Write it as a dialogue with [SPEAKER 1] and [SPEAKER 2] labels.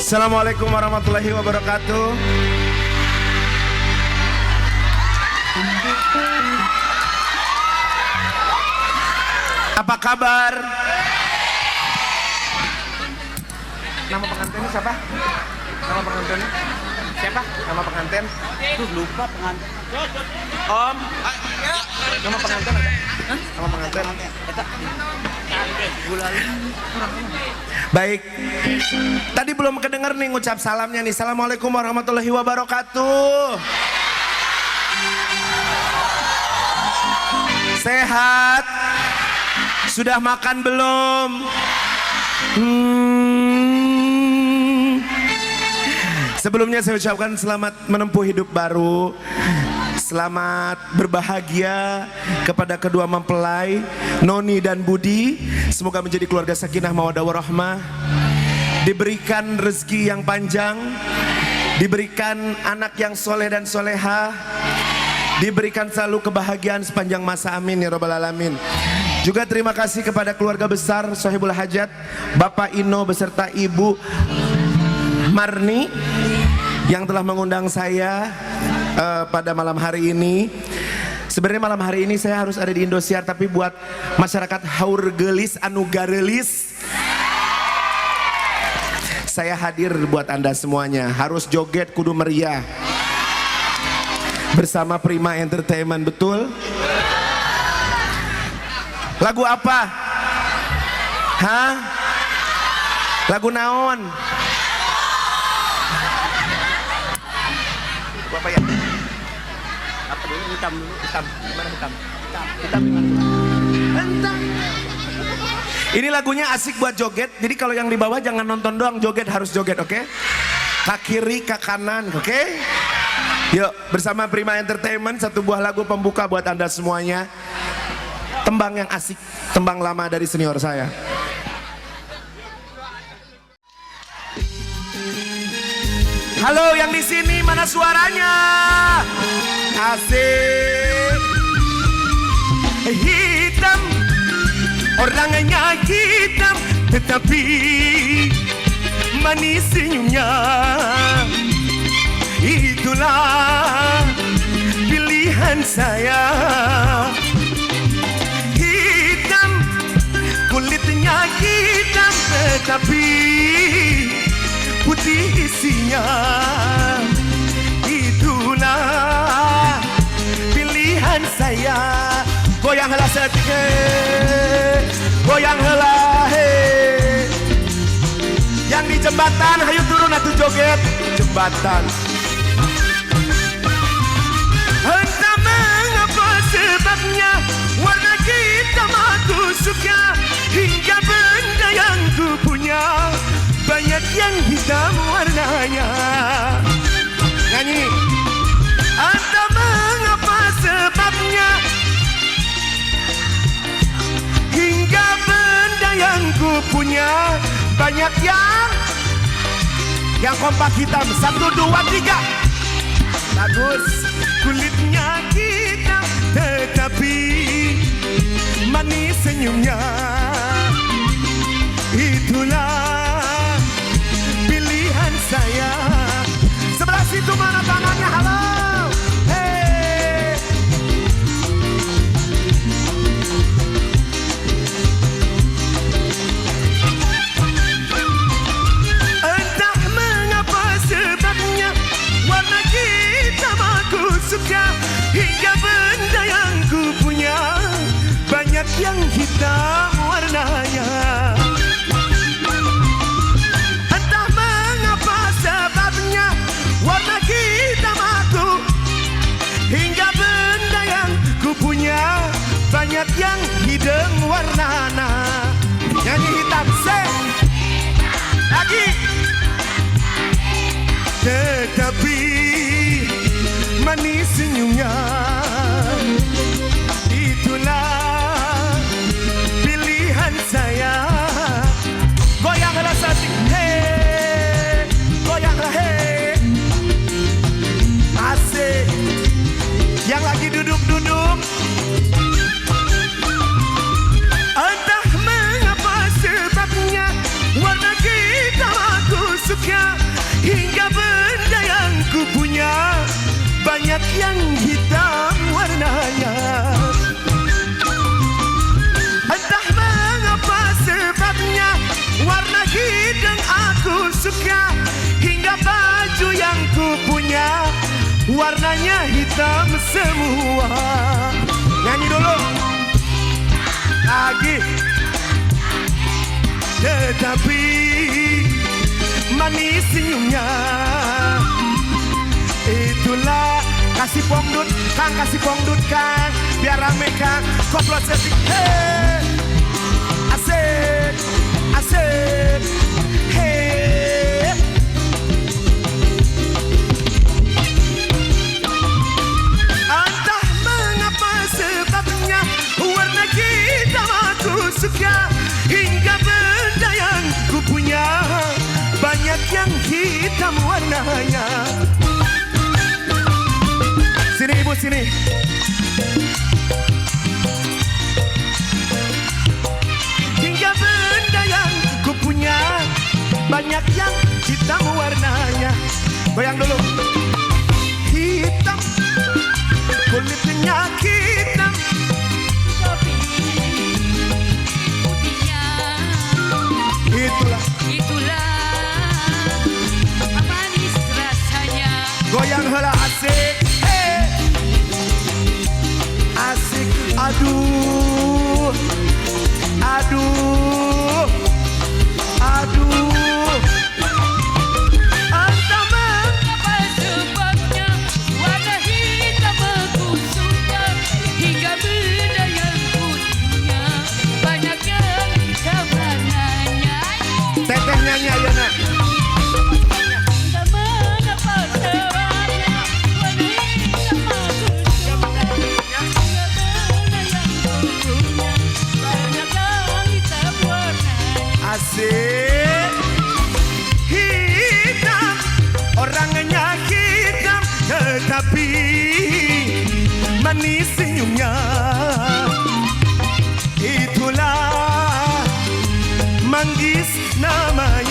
[SPEAKER 1] Assalamualaikum warahmatullahi wabarakatuh. Apa kabar? Nama pengantinnya siapa? Nama pengantinnya siapa? Nama pengantin?
[SPEAKER 2] Lupa pengantin.
[SPEAKER 1] Om. Nama pengantin ada? Nama pengantin? Baik. Tadi belum kedengar nih ngucap salamnya nih. Assalamualaikum warahmatullahi wabarakatuh. Sehat? Sudah makan belum? Sebelumnya saya ucapkan selamat menempuh hidup baru. Selamat berbahagia kepada kedua mempelai Noni dan Budi. Semoga menjadi keluarga sakinah mawaddah warahmah. Diberikan rezeki yang panjang, diberikan anak yang soleh dan soleha, diberikan selalu kebahagiaan sepanjang masa, amin ya rabbal alamin. Juga terima kasih kepada keluarga besar Sohibul Hajat, Bapak Ino beserta Ibu Marni yang telah mengundang saya pada malam hari ini. Sebenarnya malam hari ini saya harus ada di Indosiar, tapi buat masyarakat Haur Gelis anu garelis, saya hadir buat Anda semuanya. Harus joget kudu meriah bersama Prima Entertainment, betul? Lagu apa? Hah? Lagu naon? Bapak ya?
[SPEAKER 2] Apa dulu? Hitam dulu.
[SPEAKER 1] Hitam. Gimana hitam?
[SPEAKER 2] Hitam gimana?
[SPEAKER 1] Ini lagunya asik buat joget. Jadi kalau yang di bawah jangan nonton doang, joget, harus joget, oke? Kak kiri, kak kanan, oke? Yuk, bersama Prima Entertainment, satu buah lagu pembuka buat Anda semuanya. Tembang yang asik, tembang lama dari senior saya. Halo yang di sini, mana suaranya? Asik. Hitam, orangnya hitam, tetapi manis senyumnya. Itulah pilihan saya. Hitam, kulitnya hitam, tetapi putih isinya. Itulah pilihan saya. Goyang heula sedikit, goyang heula he. Yang di jembatan, hayu turun atuh joget jembatan. Entah mengapa sebabnya, warna hitam aku suka. Hingga benda yang ku punya banyak yang hitam warnanya. Nyanyi. Entah mengapa sebabnya, hingga benda yang ku punya banyak yang kompak hitam. 1, 2, 3. Bagus. Kulitnya hitam, tetapi manis senyumnya. Itulah pilihan saya. Sebelah situ mana tangannya? Halo. Hey. Entah mengapa sebabnya, warna hitam aku suka. Hingga benda yang ku punya banyak yang hitam warnanya. Warna hitam aku, hingga benda yang ku punya banyak yang hidung warnana. Nyanyi hitam, lagi. Tetapi manis senyumnya. Itulah pilihan saya. Goyang rasa hey, goyanglah hey. Asik. Yang lagi duduk-duduk, entah mengapa sebabnya, warna hitam aku suka. suka, hingga baju yang ku punya warnanya hitam semua. Nyanyi dulu lagi. Tetapi manis senyumnya, itulah kasih pongdut, Kang, kasih pongdut Kang, biar rame Kang, koplo setting. Hey, asik, asik, hey. Entah mengapa sebabnya warna hitam aku suka, hingga benda yang ku punya banyak yang hitam warnanya. Sini ibu, sini. Hingga benda yang ku punya banyak yang hitam warnanya. Goyang dulu. Hitam, kulitnya hitam,
[SPEAKER 3] Tapi putihnya
[SPEAKER 1] itulah.
[SPEAKER 3] manis rasanya.
[SPEAKER 1] Goyang heula asik. Hey. Asik. Aduh. Aduh. Aduh. Entah
[SPEAKER 3] Apa sebabnya warna hitam aku suka, hingga benda yang putihnya banyak yang hitam warnanya.
[SPEAKER 1] teteh nyanyi ayeuna.
[SPEAKER 3] Entah mengapa sebabnya warna hitam aku suka, hingga benda yang putihnya banyak yang hitam warnanya.
[SPEAKER 1] Asik. Hitam, orangnya hitam, tetapi manis senyumnya, itulah manggis namanya.